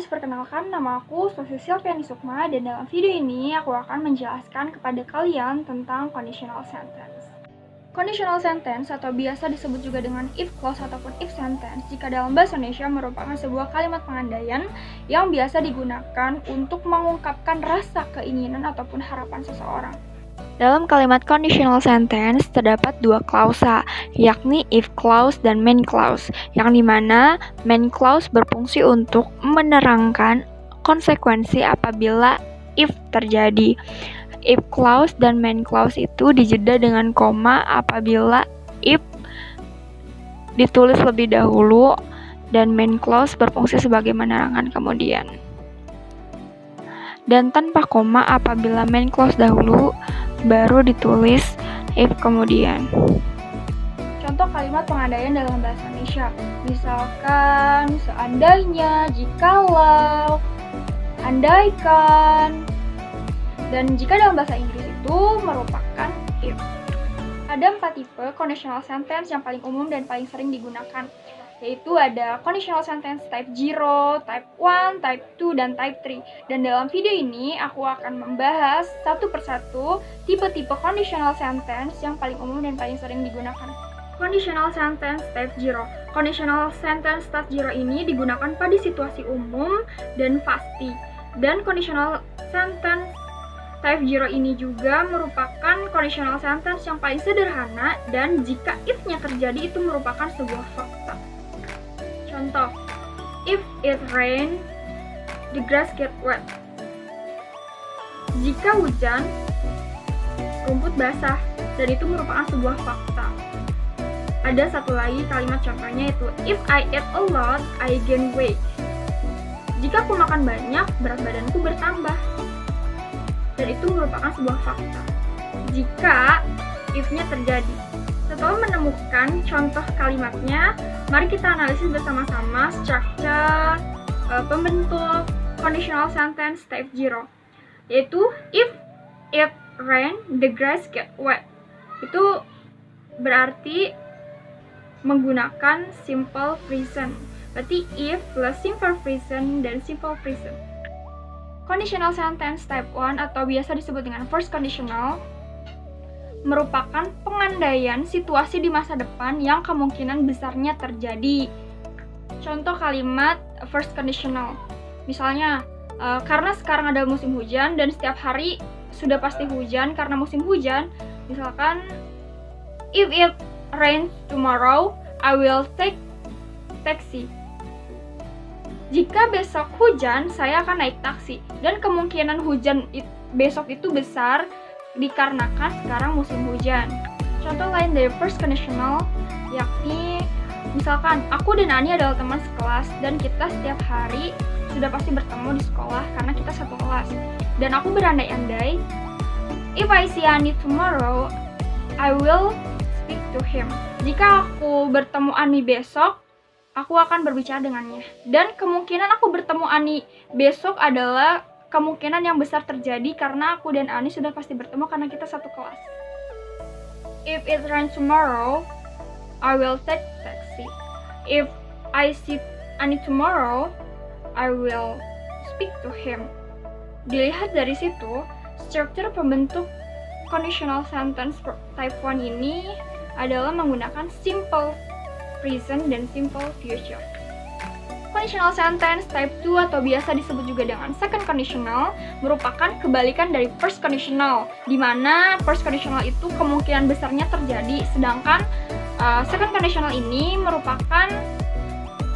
guys, perkenalkan nama aku Sosial Piani Sukma dan dalam video ini aku akan menjelaskan kepada kalian tentang conditional sentence. Conditional sentence atau biasa disebut juga dengan if clause ataupun if sentence jika dalam bahasa Indonesia merupakan sebuah kalimat pengandaian yang biasa digunakan untuk mengungkapkan rasa keinginan ataupun harapan seseorang. Dalam kalimat conditional sentence terdapat dua klausa, yakni if clause dan main clause, yang dimana main clause berfungsi untuk menerangkan konsekuensi apabila if terjadi. If clause dan main clause itu dijeda dengan koma apabila if ditulis lebih dahulu dan main clause berfungsi sebagai menerangkan kemudian. Dan tanpa koma apabila main clause dahulu baru ditulis if kemudian. Contoh kalimat pengandaian dalam bahasa Indonesia, misalkan seandainya, jikalau, andaikan. Dan jika dalam bahasa Inggris itu merupakan if. Ada 4 tipe conditional sentence yang paling umum dan paling sering digunakan, yaitu ada conditional sentence type 0, type 1, type 2, dan type 3. Dan dalam video ini aku akan membahas satu persatu tipe-tipe conditional sentence yang paling umum dan paling sering digunakan. Conditional sentence type 0. Conditional sentence type 0 ini digunakan pada situasi umum dan pasti. Dan conditional sentence type 0 ini juga merupakan conditional sentence yang paling sederhana dan jika if-nya terjadi itu merupakan sebuah fakta. Contoh, if it rain, the grass get wet. Jika hujan, rumput basah, dan itu merupakan sebuah fakta. Ada satu lagi kalimat contohnya yaitu if I eat a lot, I gain weight. Jika aku makan banyak, berat badanku bertambah. Dan itu merupakan sebuah fakta jika if-nya terjadi. Setelah menemukan contoh kalimatnya, mari kita analisis bersama-sama structure pembentuk conditional sentence type 0, yaitu if it rain, the grass get wet. Itu berarti menggunakan simple present. Berarti if plus simple present dan simple present. Conditional sentence type 1 atau biasa disebut dengan first conditional merupakan pengandaian situasi di masa depan yang kemungkinan besarnya terjadi. Contoh kalimat first conditional, misalnya karena sekarang ada musim hujan dan setiap hari sudah pasti hujan karena musim hujan. Misalkan if it rains tomorrow, I will take taxi. Jika besok hujan, saya akan naik taksi. Dan kemungkinan hujan besok itu besar dikarenakan sekarang musim hujan. Contoh lain dari first conditional yakni misalkan aku dan Ani adalah teman sekelas dan kita setiap hari sudah pasti bertemu di sekolah karena kita satu kelas. Dan aku berandai-andai, if I see Ani tomorrow, I will speak to him. Jika aku bertemu Ani besok, aku akan berbicara dengannya. Dan kemungkinan aku bertemu Ani besok adalah kemungkinan yang besar terjadi karena aku dan Ani sudah pasti bertemu karena kita satu kelas. If it rains tomorrow, I will take taxi. If I see Ani tomorrow, I will speak to him. Dilihat dari situ, struktur pembentuk conditional sentence type 1 ini adalah menggunakan simple present dan simple future. Conditional sentence type 2 atau biasa disebut juga dengan second conditional merupakan kebalikan dari first conditional, di mana first conditional itu kemungkinan besarnya terjadi, sedangkan second conditional ini merupakan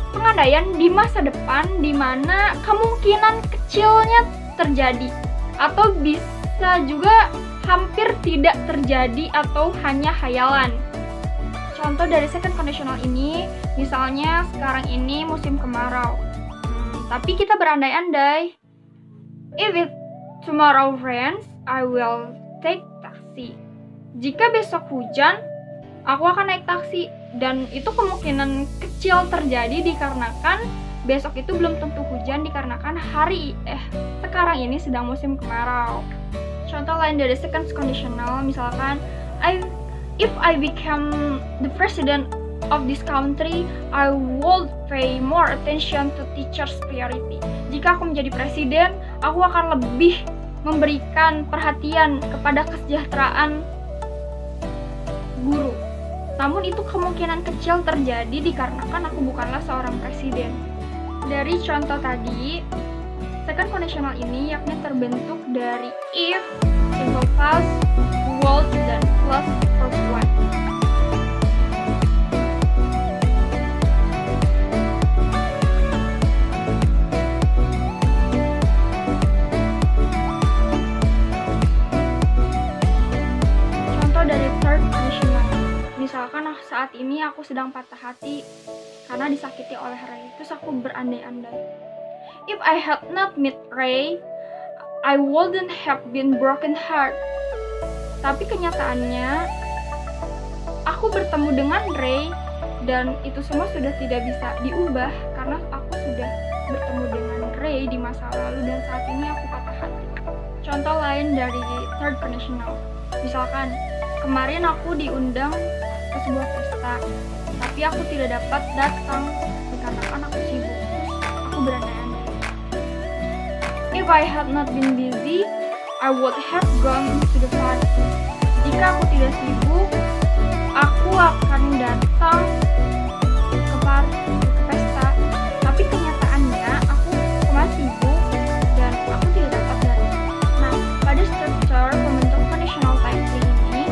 pengandaian di masa depan di mana kemungkinan kecilnya terjadi atau bisa juga hampir tidak terjadi atau hanya hayalan. Contoh dari second conditional ini, misalnya sekarang ini musim kemarau. Tapi kita berandai-andai. If it tomorrow rains, I will take taxi. Jika besok hujan, aku akan naik taksi. Dan itu kemungkinan kecil terjadi dikarenakan besok itu belum tentu hujan dikarenakan sekarang ini sedang musim kemarau. Contoh lain dari second conditional, misalkan if I become the president of this country, I would pay more attention to teachers' priority. Jika aku menjadi presiden, aku akan lebih memberikan perhatian kepada kesejahteraan guru. Namun itu kemungkinan kecil terjadi dikarenakan aku bukanlah seorang presiden. Dari contoh tadi, second conditional ini yakni terbentuk dari if, simple past, would, dan plus verb one. Contoh dari third conditional. Misalkan saat ini aku sedang patah hati karena disakiti oleh Ray, terus aku berandai-andai. If I had not met Ray, I wouldn't have been broken heart. Tapi kenyataannya, aku bertemu dengan Ray dan itu semua sudah tidak bisa diubah karena aku sudah bertemu dengan Ray di masa lalu dan saat ini aku patah hati. Contoh lain dari third conditional. Misalkan, kemarin aku diundang ke sebuah pesta, tapi aku tidak dapat datang dikarenakan aku sibuk. Terus aku berandai-andai. If I had not been busy, I would have gone to the party. Jika aku tidak sibuk, aku akan datang ke pesta. Tapi kenyataannya aku kemarin sibuk dan aku tidak dapat datang. Nah, pada structure pembentuk conditional type ini,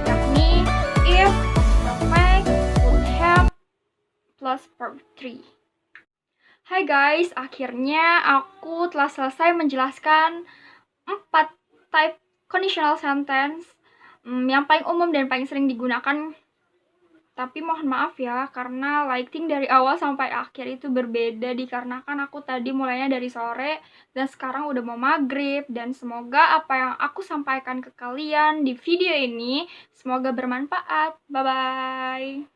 yakni if, perfect, would have, plus verb 3. Hai guys, akhirnya aku telah selesai menjelaskan 4 type conditional sentence yang paling umum dan paling sering digunakan. Tapi mohon maaf ya, karena lighting dari awal sampai akhir itu berbeda dikarenakan aku tadi mulainya dari sore dan sekarang udah mau maghrib. Dan semoga apa yang aku sampaikan ke kalian di video ini semoga bermanfaat. Bye-bye.